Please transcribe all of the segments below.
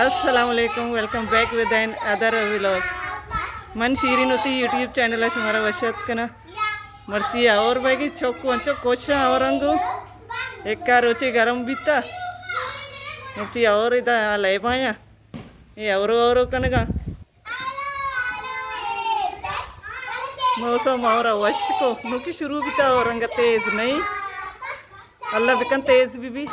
अस्सलामुअलैकुम, welcome back with another vlog. मन शीरीन होती यूट्यूब चैनल हमारा वशत कना मर्ची और बैगी चौक अंचो कोशा और अंगू एक का रोचे गरम बीता मर्ची और इदा ले पाया ये और कनगा मौसम और वश को नुकी शुरू बीता और रंग तेज नहीं अल्लाह बिकन तेज भी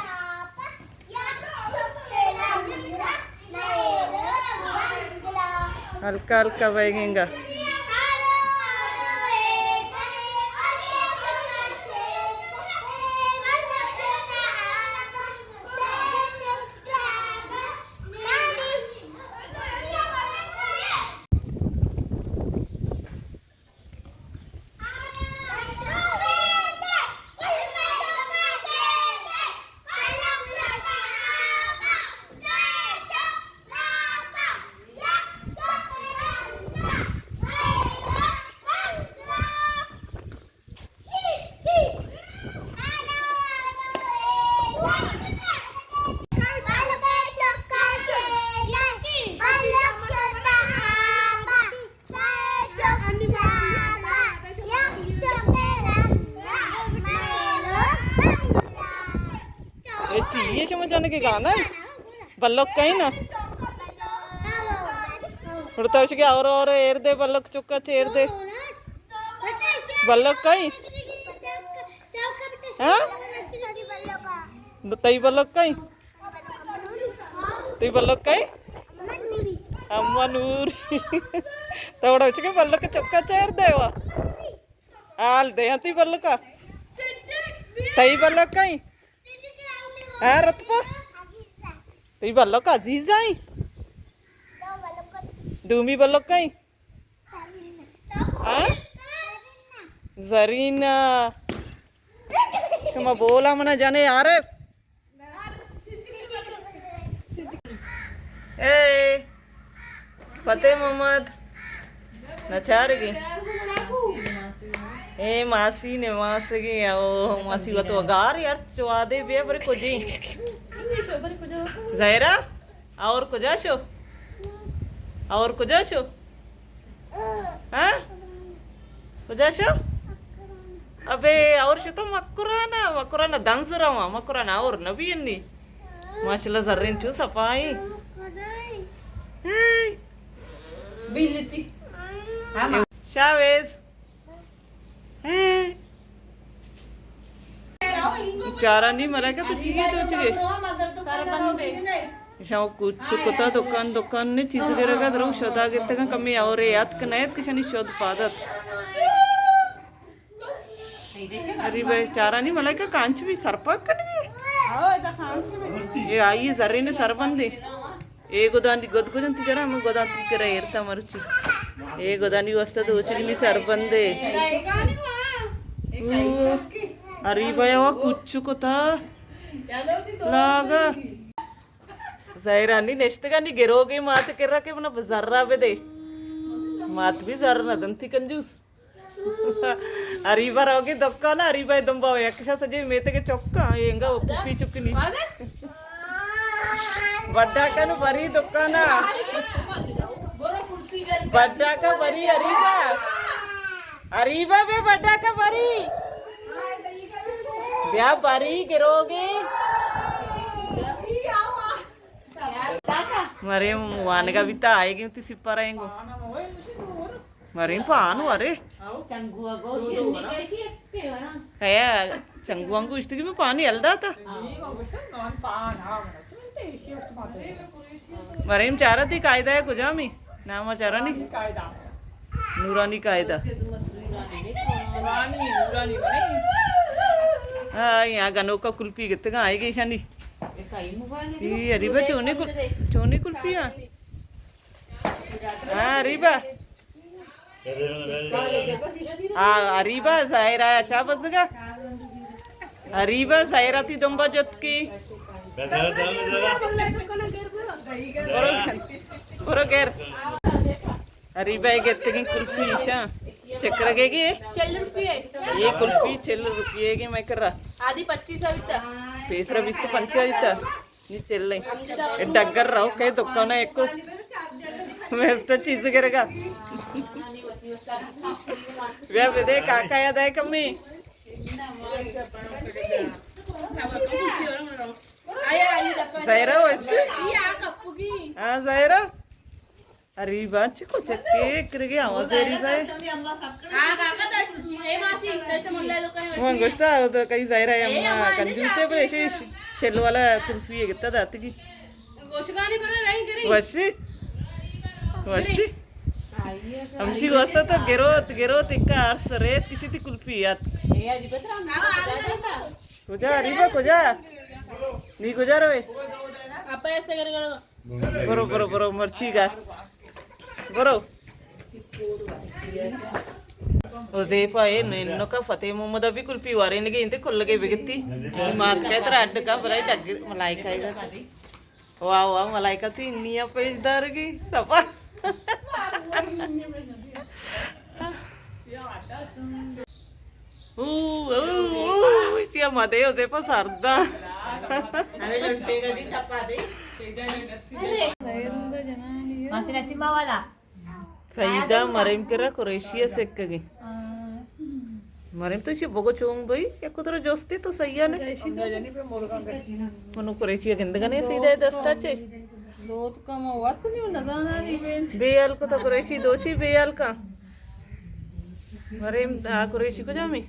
हल्का हल्का बहेगा। ये समझ जाने के गाना बल्लोक कहीं ना उड़ता उसके और एर दे बल्लोक चुका चेर दे बल्लोक कहीं हाँ तई बल्लोक कहीं तई बल्लोक कहीं अम्मा नूर तो उड़ा उसके बल्लोक चुका चेर दे वा आल दे ती बल्लोक का तई बल्लोक कहीं हाँ रतपा तई बल्लोक अजीज आई दूमी बल्लोक कहीं हाँ जरीना cuma bola mana जाने आरिफ फतेह मोहम्मद नचारगी मासी ने मासगी ओ मासी वो तो अगार यार चवादे बे बरे कुजी ज़ाहिरा और कुजाशो हाँ कुजाशो अबे और शो तो मकुराना दंसरामा मकुराना और नबी अन्नी माशाल्लाह जर्रीन चू सफाई बिल्ली शावेज चारा नहीं मरा क्या तो चीज़ तो चीज़ शाव कुछ कुता दुकान ने चीज़ के रखा दरो शोधा के तक कमी और याद कनायत के शनि शोध पादत अरे भाई चारा नहीं मला का कांच भी सरपक करनी ये आई जर्री ने सरबंदी ए गोदानी गोदगोजंती जरा हम गोदांती करे एरता मरुची ए गोदानी वस्ता तो उचली सरबंदे अरे भाई वो कुछ कोता लागा ज़ाहिरानी नेश्ते का नहीं गिरोगे मात कर रहा के मना जर्रा पे दे मात भी जर्रा दंती कंजूस अरीबा रहोगे दोक्का ना अरीबा दुम्बा यक्षा सजे मेते के चौक्का येंगा वो पुपी चुकनी बड्डा का नु बरी दोक्का ना बड्डा का बरी अरीबा बे बड्डा का बरी ब्याह बरी गिरोगे मरे वाने का भी ता आएगी उती सिप्पा रहेंगो मरे पानु अरे kayak cangguangku istri में पानी हल्दा था मरीम चारा थी कायदा है कुछ आमी नाम चारा नहीं नूरानी कायदा हाँ यहाँ गनों का कुल्फी कितने का आएगी शानी ये अरीबा चोनी कुल्फी हाँ Areeba Arriba Zaira acha bazga. Arriba Zaira ti domba jotki. Poroger. Arriba getting kulfi isha. Check लगेगी ₹4 ये कुल्फी ₹4 की मैं कर रहा आधी 25 पेसरा 20 पंचायत ये चल रही ये डगर रहो कहीं दुकान है एक को मैं तो चीज करेगा वे विदे काका याद है कमी ज़ाहिरा वश हाँ ज़ाहिरा अरीबा चिको चक्के करके आवाज अरीबा वो गोश्ता तो कई ज़ाहिरा अम्मा कंजूस है पर ऐसे चलो वाला कुल्फी है कितना दाती की वशी वशी हमशी गोश्ता तो गेरोत इक्का आर्स रेत किसी थी कुल्फी याद कुजा अरीबा कुजा नहीं कुजा रहे बरो बरो बरो मर्ची का बरो उज़ैफा है नैनो का फतेह मोहम्मद अभी कुल्फी वारे ने के इंते खुल के बिगती मात का तेरा अड्ड का बलाई टग मलाइका है वाह वाह मलाइका थी निया पेशदार की सपा इसी मदे उज़ैफा सरदा अरे लट्टे का दी टपा दे masih nasi mawala Saeeda Maryam करा कुरैशिया से कगे मरीम तो इसे बगो चोंग भाई या कुतरा जोस्ती तो सैया ने मनु कुरैशिया गंदगा ने सीधा दस्ता चे लोट का मवात नहीं नजाना इवेंट बेयाल को तो कुरैशी दो ची बेयाल का मरीम आ कुरैशी को जामी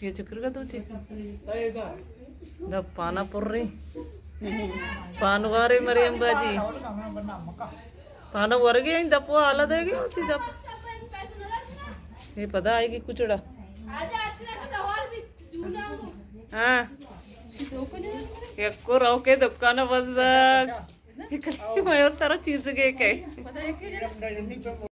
ये चक्कर का दो ची दब पाना पुर रही पानवारे मरियम बाजी पाना वर गया दपो आला देगी होती दप ये पता आएगी कुचड़ा हाँ एक को रहो के दुकान बस मैं तारा चीज के